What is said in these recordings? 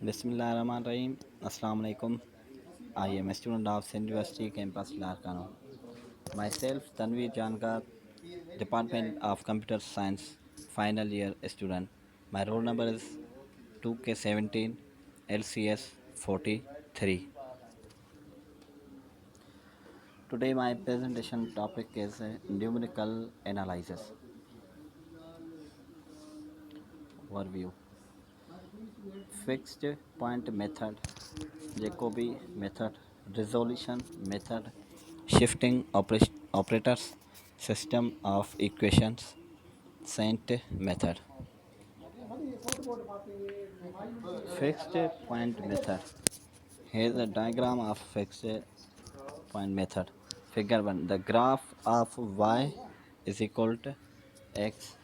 Bismillahirrahmanirrahim. Assalamu alaikum. I am a student of Sindh University campus Larkano. Myself, Tanveer Gaad, Department of Computer Science, final year student. My roll number is 2K17 LCS 43. Today my presentation topic is numerical analysis. Overview. Fixed point method, Jacobi method, resolution method, shifting operators, system of equations, Secant method. Fixed point method. Here is a diagram of fixed point method. Figure 1. The graph of y is equal to x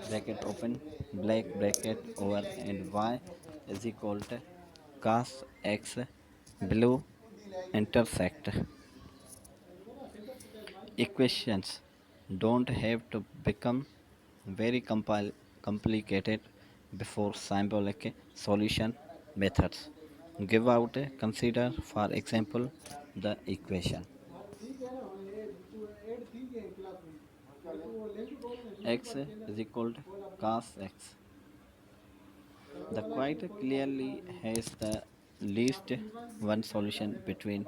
bracket open black bracket over and y is equal to cos x blue intersect. Equations don't have to become very complicated before symbolic solution methods. Give out consider for example the equation x is equal to cos x. The quite clearly has the least one solution between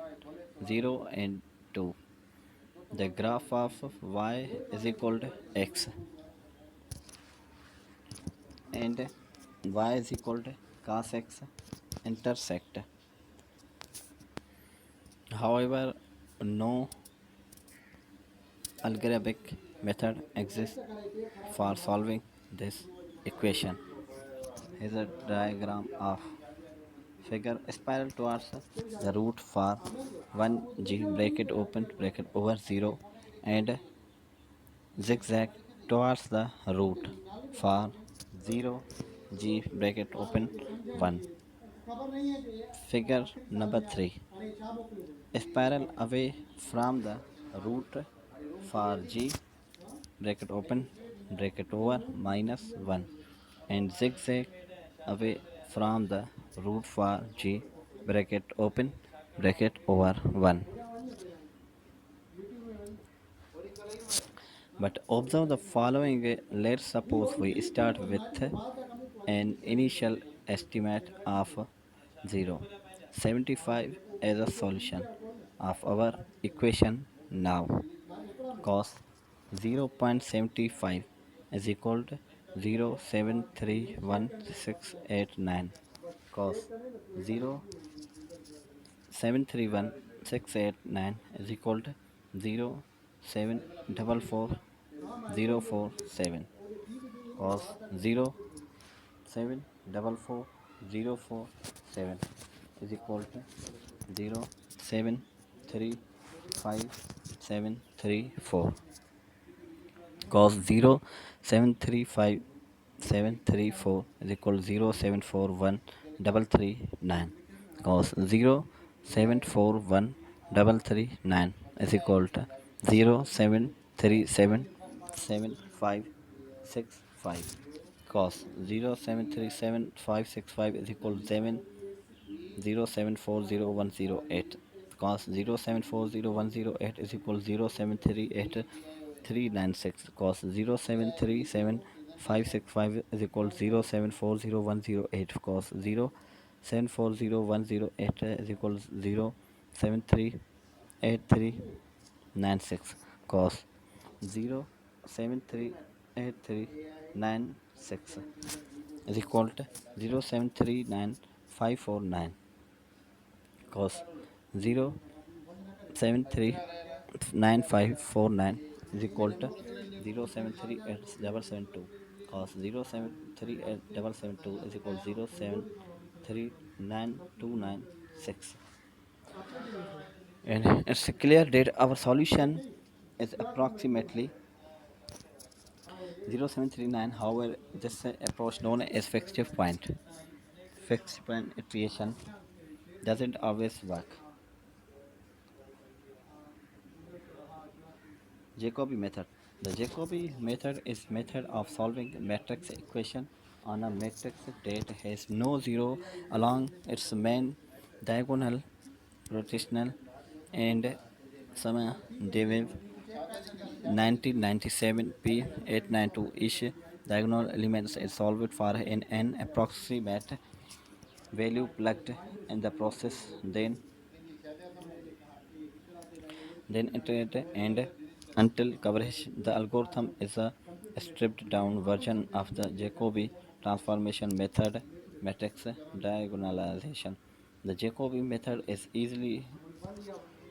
0 and 2. The graph of y is equal to x and y is equal to cos x intersect. However, no algebraic method exists for solving this equation. Here is a diagram of figure spiral towards the root for 1g bracket open bracket over 0 and zigzag towards the root for 0g bracket open 1. Figure number 3. Spiral away from the root for g bracket open bracket over minus 1 and zigzag away from the root for g bracket open bracket over 1. But observe the following. Let's suppose we start with an initial estimate of 0. 75 as a solution of our equation now. Cos 0.75 is equal to 0.731689. Cos 0.731689 is equal to 0.744047. Cos 0.744047 is equal to 0.735734. Cos 0.735734 is equal to 0.741339. Cos 0.741339 is equal to 0.737565. Cos 0.737565 is equal to 0.740108. Cos 0.740108 is equal to 0.738396. Cos 0.737565 is equal to 0.740108. Cos 0.740108 is equal to 0.738396. Cos 0.738396 is equal to 0.739549. Cos 0.739549 is equal to 0.73872. Cos 0.73872 is equal to 0.739296. And it's clear that our solution is approximately 0739. However, this approach known as fixed point iteration doesn't always work. Jacobi method. The Jacobi method is method of solving matrix equation on a matrix that has no zero along its main diagonal rotational and some David 1997 P892-ish diagonal elements is solved for in an approximate value plugged in the process, then iterate and until coverage. The algorithm is a stripped down version of the Jacobi transformation method matrix diagonalization. The Jacobi method is easily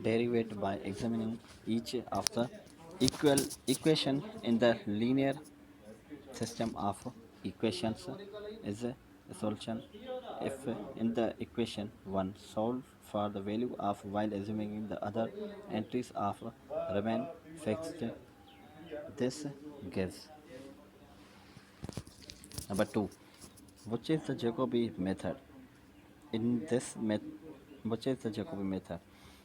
derived by examining each of the equal equation in the linear system of equations is a solution if in the equation 1 solve for the value of while assuming the other entries of remain fixed. This gives number 2, which is the Jacobi method. In this which is the Jacobi method.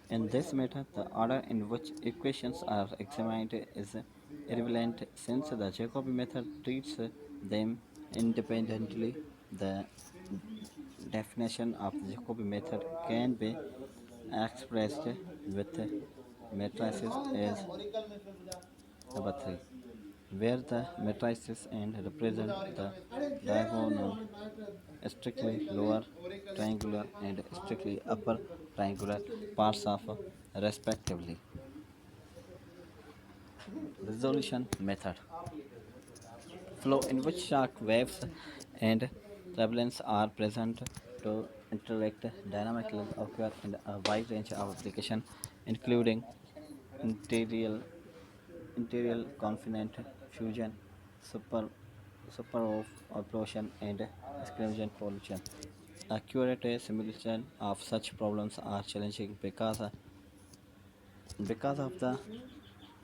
In this method, the order in which equations are examined is irrelevant since the Jacobi method treats them independently. The definition of the Jacobi method can be expressed with matrices as number 3, where the matrices and represent the diagonal strictly lower triangular and strictly upper triangular parts of respectively. Resolution method flow in which shock waves and turbulence are present to interact dynamically occur in a wide range of applications, including interior interior confined fusion, super superoplosion, and exclusion pollution. Accurate simulation of such problems are challenging because of the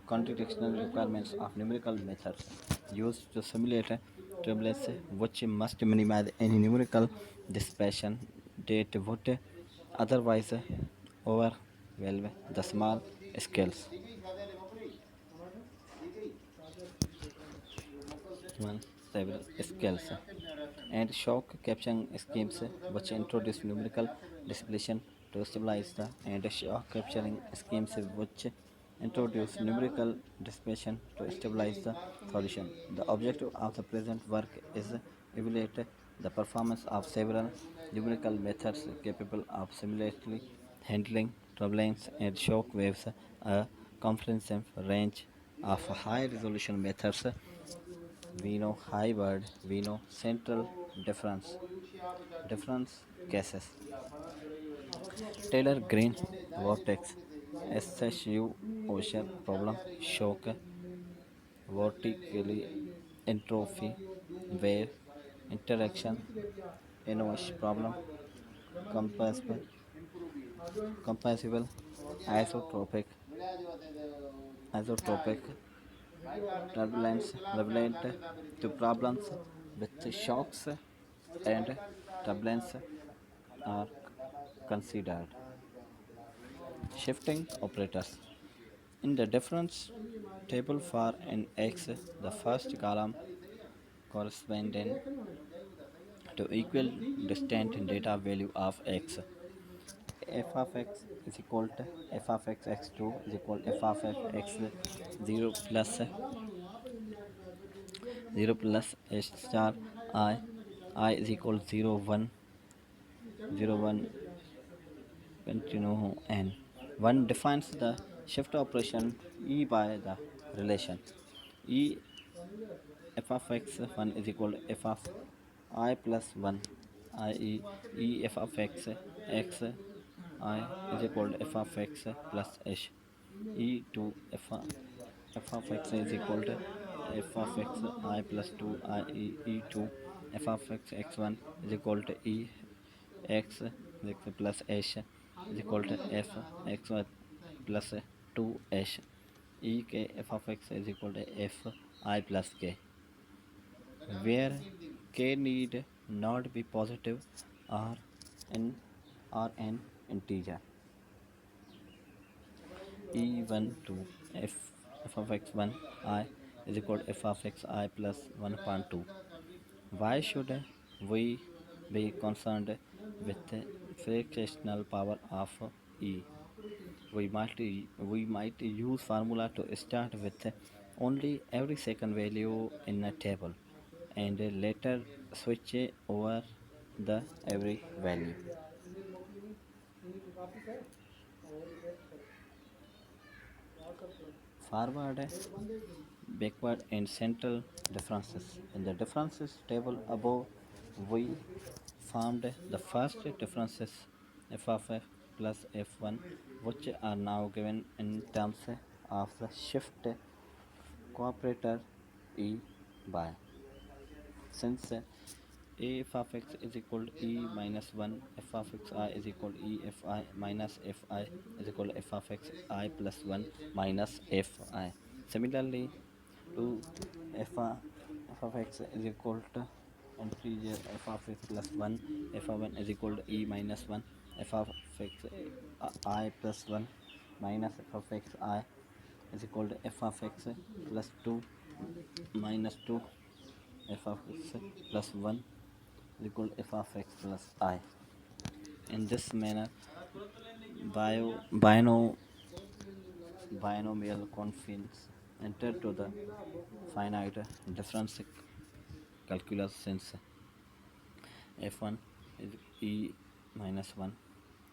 computational requirements of numerical methods used to simulate turbulence, which must minimize any numerical dispersion that would otherwise overwhelm the small scales. Small several scales and shock capturing schemes which introduce numerical displacement to stabilize the and shock capturing schemes which introduce numerical displacement to stabilize the solution. The objective of the present work is evaluate the performance of several numerical methods capable of simultaneously handling turbulence and shock waves. A comprehensive range of high resolution methods we know hybrid, we know central difference cases. Taylor Green vortex, SSU ocean problem, shock, vertically entropy, wave, interaction, Enosh problem, compassible, compassible, isotropic, isotropic turbulence relevant to problems with shocks and turbulence are considered. Shifting operators. In the difference table for an x, the first column corresponding to equal distant data value of x. F of x is equal to f of x x2 is equal to f of x 0 plus 0 plus h star I is equal to 0 1 0 1 continue n. One defines the shift operation e by the relation e f of x 1 is equal to f of I plus 1 i.e. e f of x x I is equal to f of x plus h e to f of x is equal to f of x I plus 2 I e to f of x x1 is equal to e x plus h is equal to f x1 plus 2 h e k f of x is equal to f I plus k, where k need not be positive or in or an integer. E1 to f of x1 I is equal to f of x I plus 1 upon 2, Why should we be concerned with the fractional power of E? We might use formula to start with only every second value in a table and later switch over the every value. Forward, backward, and central differences. In the differences table above, we found the first differences f of f plus f1, which are now given in terms of the shift cooperator e by. Since a f of x is equal to e minus 1, f of x I is equal to e f I minus f I is equal to f of x I plus 1 minus f I. Similarly, to f, f of x is equal to integer f of x plus 1, f of 1 is equal to e minus 1, f of x I plus 1 minus f of x I is equal to f of x plus 2 minus 2 f of x plus 1 is equal to f of x plus I. In this manner, bio, bino, binomial coefficients enter to the finite difference calculus since f1 is e minus 1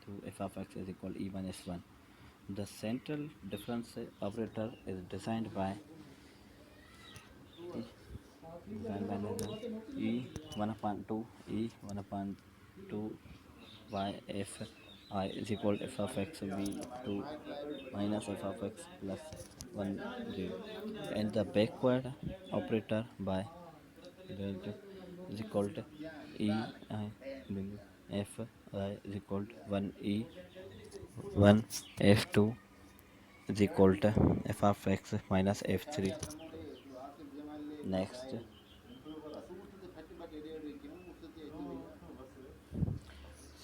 to f of x is equal to e minus 1. The central difference operator is designed by the e 1 upon 2 e 1 upon 2 y f I is equal to f of x b 2 minus f of x plus 1 0, and the backward operator by delta is equal to e I f I is equal to 1 e 1 f2 is equal to f of x minus f3. Next,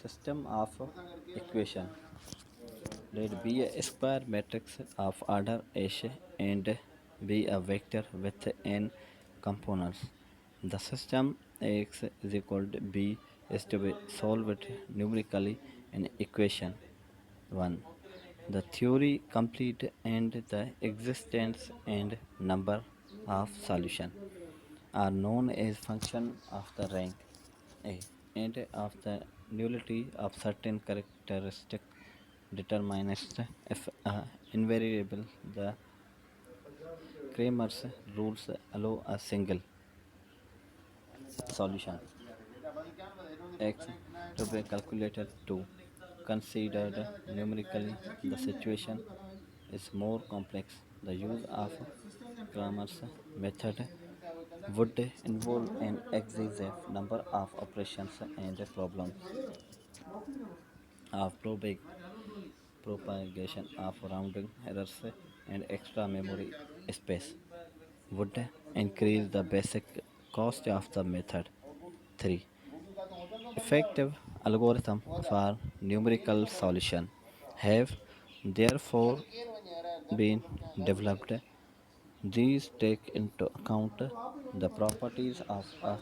system of equation. Let B a square matrix of order S and be a vector with n components. The system Ax is equal to B is to be solved numerically in equation 1. The theory complete and the existence and number of solution are known as function of the rank A and of the nullity of certain characteristic determinants if invariable. The Kramer's rules allow a single solution x to be calculated to considered numerically. The situation is more complex. The use of Kramer's method would involve an excessive number of operations and problems of propagation of rounding errors and extra memory space would increase the basic cost of the method. 3. Effective algorithm for numerical solution have therefore been developed. These take into account the properties of a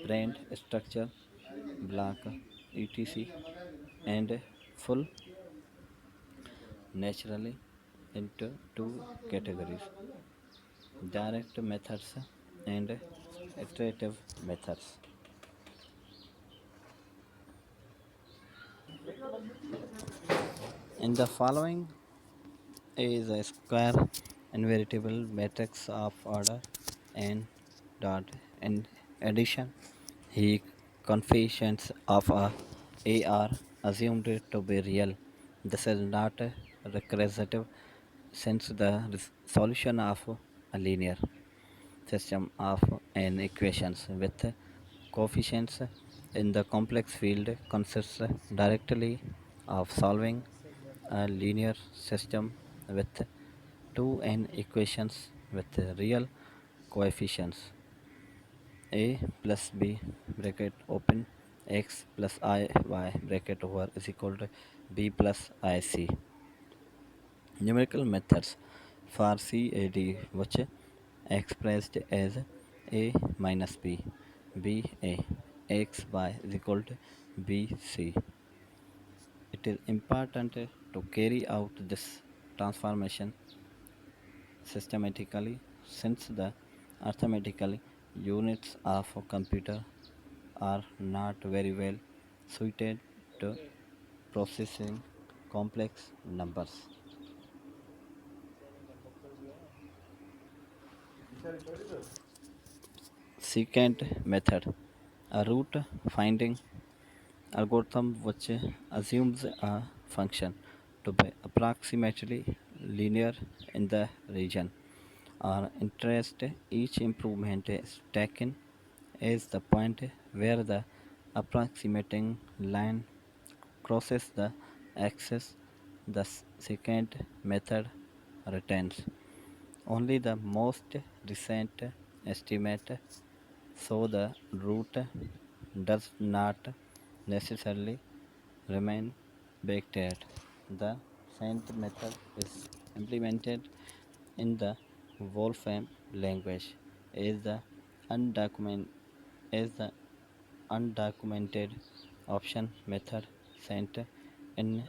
brain structure, block, etc., and full naturally into two categories: direct methods and iterative methods. In the following is a square invertible matrix of order n dot. In addition, he coefficients of a are assumed to be real. This is not recursive since the solution of a linear system of n equations with coefficients in the complex field consists directly of solving a linear system with two n equations with real coefficients a plus b bracket open x plus I y bracket over is equal to b plus ic. Numerical methods for CAD, which expressed as a minus b, BA XY is equal to BC. It is important to carry out this transformation systematically since the arithmetical units of a computer are not very well suited to processing complex numbers. Secant method, a root finding algorithm which assumes a function to be approximately linear in the region or interest. Each improvement is taken as the point where the approximating line crosses the axis. The secant method retains only the most recent estimate, so the root does not necessarily remain backdated. The Secant method is implemented in the Wolfram language as undocumented as the undocumented option method sent in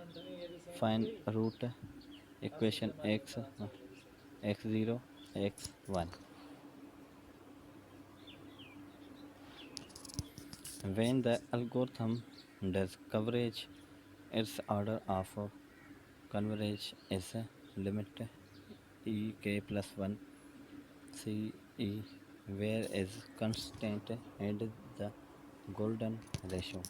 find root equation x0 x1. When the algorithm does coverage, its order of converge is limit ek plus 1 ce, where is constant and the golden ratio.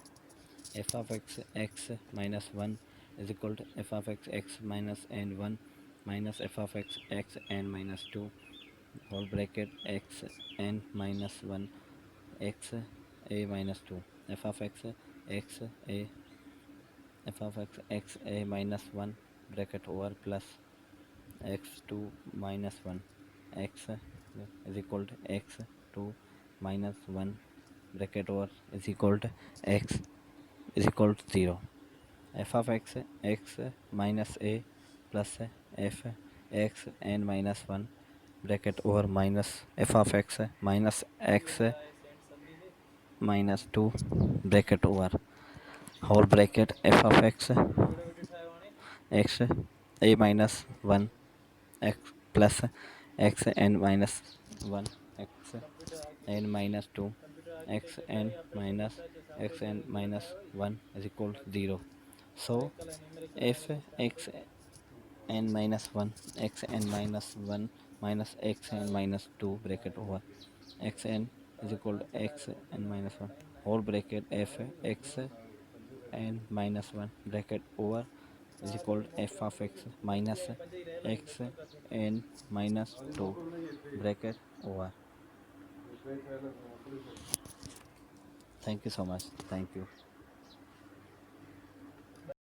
F of x minus 1 is equal to f of x minus n 1 minus f of x n minus 2 whole bracket x n minus 1 x a minus 2 f of x a f of x a minus 1 bracket over plus x2 minus 1 x is equal to x2 minus 1 bracket over is equal to x is equal to 0. F of x minus a plus f x n minus 1 bracket over minus f of x minus 2 bracket over whole bracket f of x a minus 1 x plus x n minus 1 x n minus 2 x n minus x n minus 1 is equal to 0. So if x n minus 1 x n minus 1 minus x n minus 2 bracket over x n is equal to x n minus 1 whole bracket f x n minus 1 bracket over is equal to f of x minus x n minus 2 bracket over. Thank you so much. Thank you.